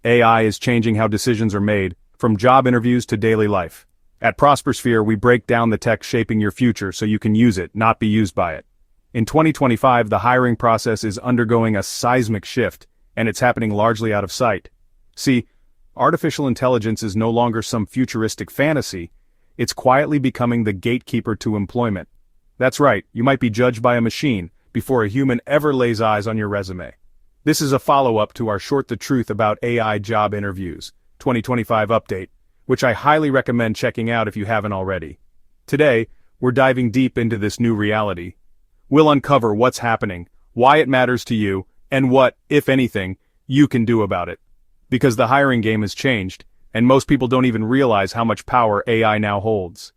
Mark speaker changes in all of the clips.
Speaker 1: AI is changing how decisions are made, from job interviews to daily life. At Prospersphere, we break down the tech shaping your future so you can use it, not be used by it. In 2025, the hiring process is undergoing a seismic shift, and it's happening largely out of sight. See, artificial intelligence is no longer some futuristic fantasy, it's quietly becoming the gatekeeper to employment. That's right, you might be judged by a machine before a human ever lays eyes on your resume. This is a follow-up to our Short the Truth About AI Job Interviews 2025 update, which I highly recommend checking out if you haven't already. Today, we're diving deep into this new reality. We'll uncover what's happening, why it matters to you, and what, if anything, you can do about it. Because the hiring game has changed, and most people don't even realize how much power AI now holds.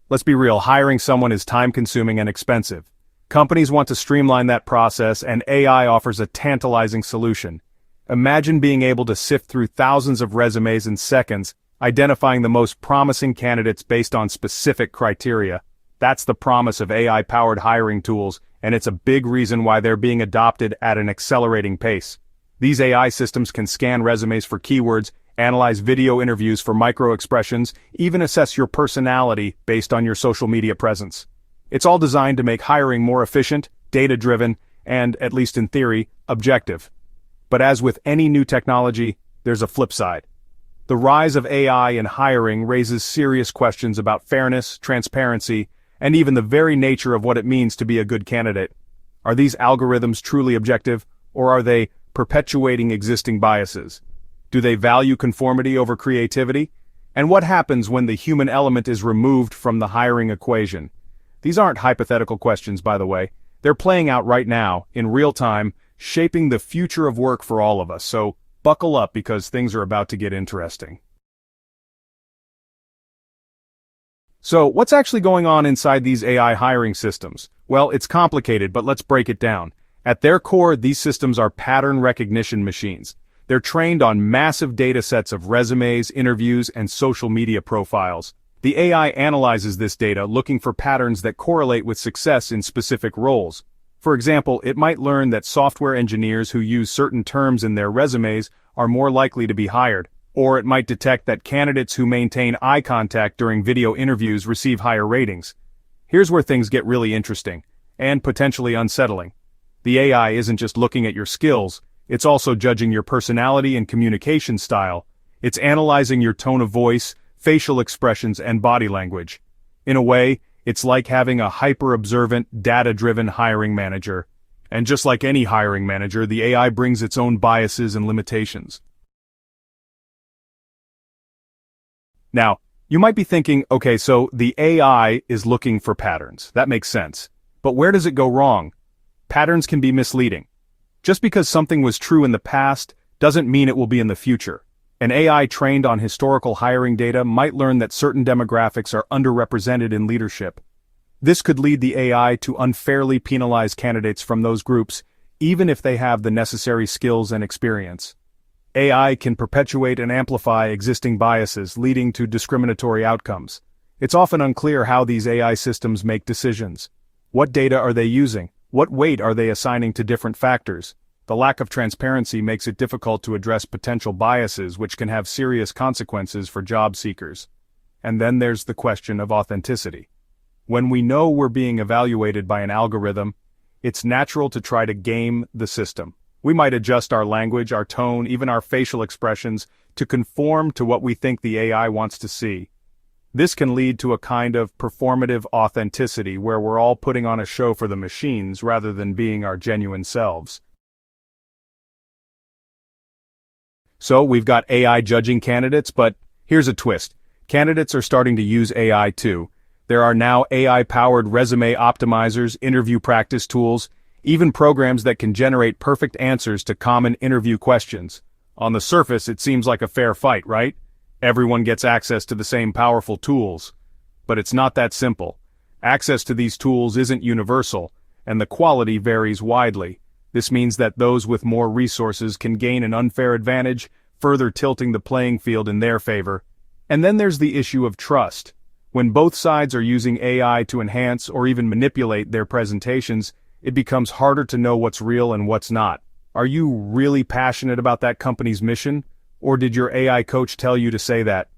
Speaker 1: Let's be real, hiring someone is time-consuming and expensive. Companies want to streamline that process, and AI offers a tantalizing solution. Imagine being able to sift through thousands of resumes in seconds, identifying the most promising candidates based on specific criteria. That's the promise of AI-powered hiring tools, and it's a big reason why they're being adopted at an accelerating pace. These AI systems can scan resumes for keywords, analyze video interviews for micro-expressions, even assess your personality based on your social media presence. It's all designed to make hiring more efficient, data-driven, and, at least in theory, objective. But as with any new technology, there's a flip side. The rise of AI in hiring raises serious questions about fairness, transparency, and even the very nature of what it means to be a good candidate. Are these algorithms truly objective, or are they perpetuating existing biases? Do they value conformity over creativity? And what happens when the human element is removed from the hiring equation? These aren't hypothetical questions, by the way. They're playing out right now, in real time, shaping the future of work for all of us, so buckle up because things are about to get interesting. So, what's actually going on inside these AI hiring systems? Well, it's complicated, but let's break it down. At their core, these systems are pattern recognition machines. They're trained on massive data sets of resumes, interviews, and social media profiles. The AI analyzes this data, looking for patterns that correlate with success in specific roles. For example, it might learn that software engineers who use certain terms in their resumes are more likely to be hired, or it might detect that candidates who maintain eye contact during video interviews receive higher ratings. Here's where things get really interesting, and potentially unsettling. The AI isn't just looking at your skills, it's also judging your personality and communication style. It's analyzing your tone of voice, facial expressions, and body language. In a way, it's like having a hyper-observant, data-driven hiring manager. And just like any hiring manager, the AI brings its own biases and limitations. Now, you might be thinking, okay, so the AI is looking for patterns. That makes sense. But where does it go wrong? Patterns can be misleading. Just because something was true in the past doesn't mean it will be in the future. An AI trained on historical hiring data might learn that certain demographics are underrepresented in leadership. This could lead the AI to unfairly penalize candidates from those groups, even if they have the necessary skills and experience. AI can perpetuate and amplify existing biases, leading to discriminatory outcomes. It's often unclear how these AI systems make decisions. What data are they using? What weight are they assigning to different factors? The lack of transparency makes it difficult to address potential biases, which can have serious consequences for job seekers. And then there's the question of authenticity. When we know we're being evaluated by an algorithm, it's natural to try to game the system. We might adjust our language, our tone, even our facial expressions to conform to what we think the AI wants to see. This can lead to a kind of performative authenticity where we're all putting on a show for the machines rather than being our genuine selves. So we've got AI judging candidates, but here's a twist. Candidates are starting to use AI too. There are now AI-powered resume optimizers, interview practice tools, even programs that can generate perfect answers to common interview questions. On the surface, it seems like a fair fight, right? Everyone gets access to the same powerful tools. But it's not that simple. Access to these tools isn't universal, and the quality varies widely. This means that those with more resources can gain an unfair advantage, further tilting the playing field in their favor. And then there's the issue of trust. When both sides are using AI to enhance or even manipulate their presentations, it becomes harder to know what's real and what's not. Are you really passionate about that company's mission? Or did your AI coach tell you to say that?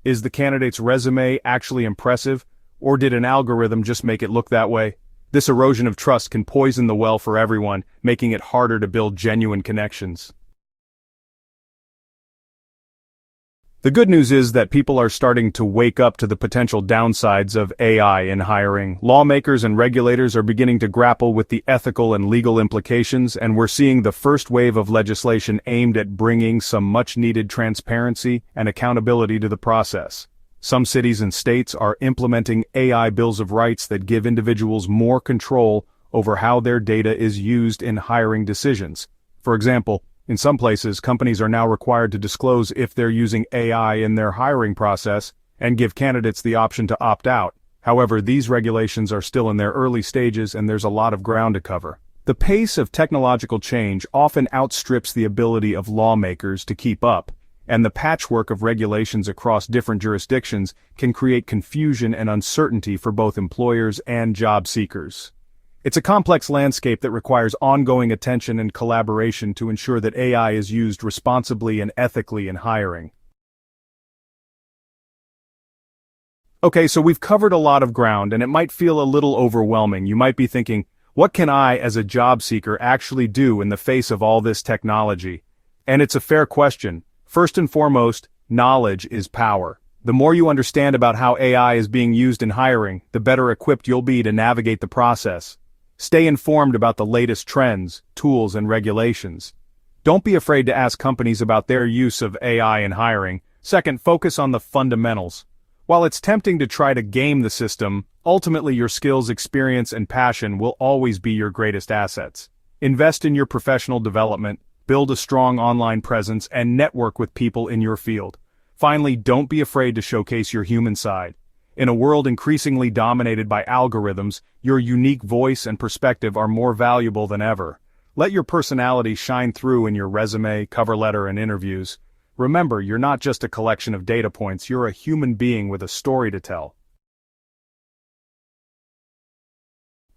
Speaker 1: Is the candidate's resume actually impressive? Or did an algorithm just make it look that way? This erosion of trust can poison the well for everyone, making it harder to build genuine connections. The good news is that people are starting to wake up to the potential downsides of AI in hiring. Lawmakers and regulators are beginning to grapple with the ethical and legal implications, and we're seeing the first wave of legislation aimed at bringing some much-needed transparency and accountability to the process. Some cities and states are implementing AI bills of rights that give individuals more control over how their data is used in hiring decisions. For example, in some places, companies are now required to disclose if they're using AI in their hiring process and give candidates the option to opt out. However, these regulations are still in their early stages and there's a lot of ground to cover. The pace of technological change often outstrips the ability of lawmakers to keep up, and the patchwork of regulations across different jurisdictions can create confusion and uncertainty for both employers and job seekers. It's a complex landscape that requires ongoing attention and collaboration to ensure that AI is used responsibly and ethically in hiring. Okay, so we've covered a lot of ground, and it might feel a little overwhelming. You might be thinking, what can I, as a job seeker, actually do in the face of all this technology? And it's a fair question. First and foremost, knowledge is power. The more you understand about how AI is being used in hiring, the better equipped you'll be to navigate the process. Stay informed about the latest trends, tools, and regulations. Don't be afraid to ask companies about their use of AI in hiring. Second, focus on the fundamentals. While it's tempting to try to game the system, ultimately your skills, experience, and passion will always be your greatest assets. Invest in your professional development, build a strong online presence, and network with people in your field. Finally, don't be afraid to showcase your human side. In a world increasingly dominated by algorithms, your unique voice and perspective are more valuable than ever. Let your personality shine through in your resume, cover letter, and interviews. Remember, you're not just a collection of data points, you're a human being with a story to tell.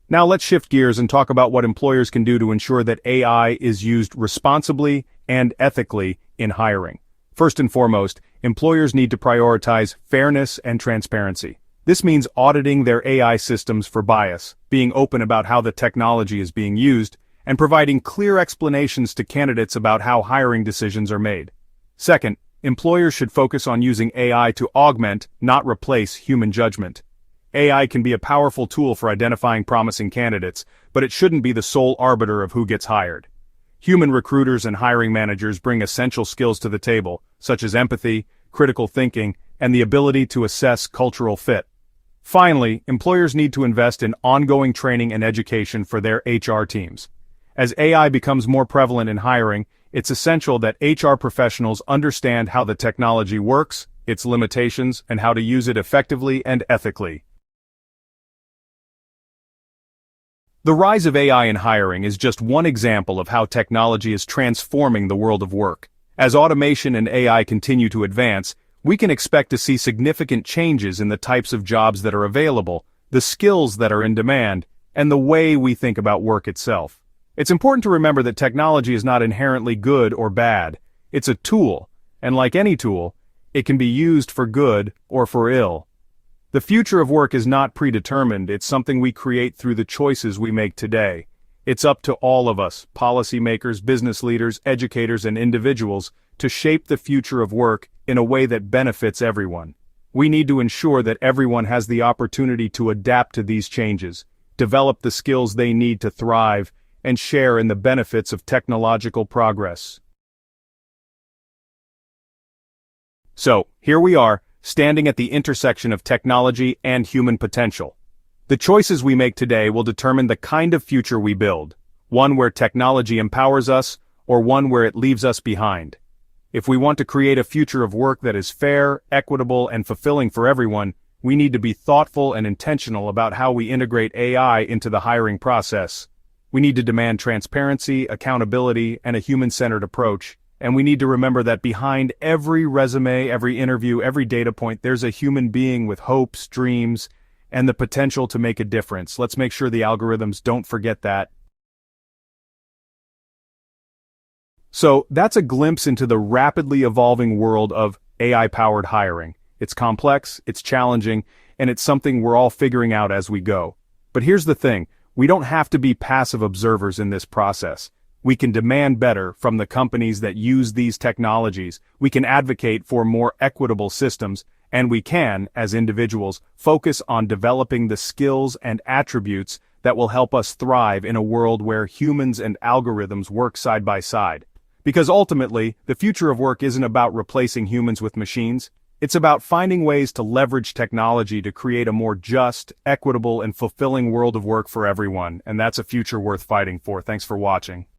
Speaker 1: Now let's shift gears and talk about what employers can do to ensure that AI is used responsibly and ethically in hiring. First and foremost, employers need to prioritize fairness and transparency. This means auditing their AI systems for bias, being open about how the technology is being used, and providing clear explanations to candidates about how hiring decisions are made. Second, employers should focus on using AI to augment, not replace, human judgment. AI can be a powerful tool for identifying promising candidates, but it shouldn't be the sole arbiter of who gets hired. Human recruiters and hiring managers bring essential skills to the table, such as empathy, critical thinking, and the ability to assess cultural fit. Finally, employers need to invest in ongoing training and education for their HR teams. As AI becomes more prevalent in hiring, it's essential that HR professionals understand how the technology works, its limitations, and how to use it effectively and ethically. The rise of AI in hiring is just one example of how technology is transforming the world of work. As automation and AI continue to advance, we can expect to see significant changes in the types of jobs that are available, the skills that are in demand, and the way we think about work itself. It's important to remember that technology is not inherently good or bad. It's a tool, and like any tool, it can be used for good or for ill. The future of work is not predetermined, it's something we create through the choices we make today. It's up to all of us, policymakers, business leaders, educators, and individuals, to shape the future of work in a way that benefits everyone. We need to ensure that everyone has the opportunity to adapt to these changes, develop the skills they need to thrive, and share in the benefits of technological progress. So, here we are, standing at the intersection of technology and human potential. The choices we make today will determine the kind of future we build, one where technology empowers us, or one where it leaves us behind. If we want to create a future of work that is fair, equitable, and fulfilling for everyone, we need to be thoughtful and intentional about how we integrate AI into the hiring process. We need to demand transparency, accountability, and a human-centered approach. And we need to remember that behind every resume, every interview, every data point, there's a human being with hopes, dreams, and the potential to make a difference. Let's make sure the algorithms don't forget that. So that's a glimpse into the rapidly evolving world of AI-powered hiring. It's complex, it's challenging, and it's something we're all figuring out as we go. But here's the thing, we don't have to be passive observers in this process. We can demand better from the companies that use these technologies, we can advocate for more equitable systems, and we can, as individuals, focus on developing the skills and attributes that will help us thrive in a world where humans and algorithms work side by side. Because ultimately, the future of work isn't about replacing humans with machines. It's about finding ways to leverage technology to create a more just, equitable, and fulfilling world of work for everyone, and that's a future worth fighting for. Thanks for watching.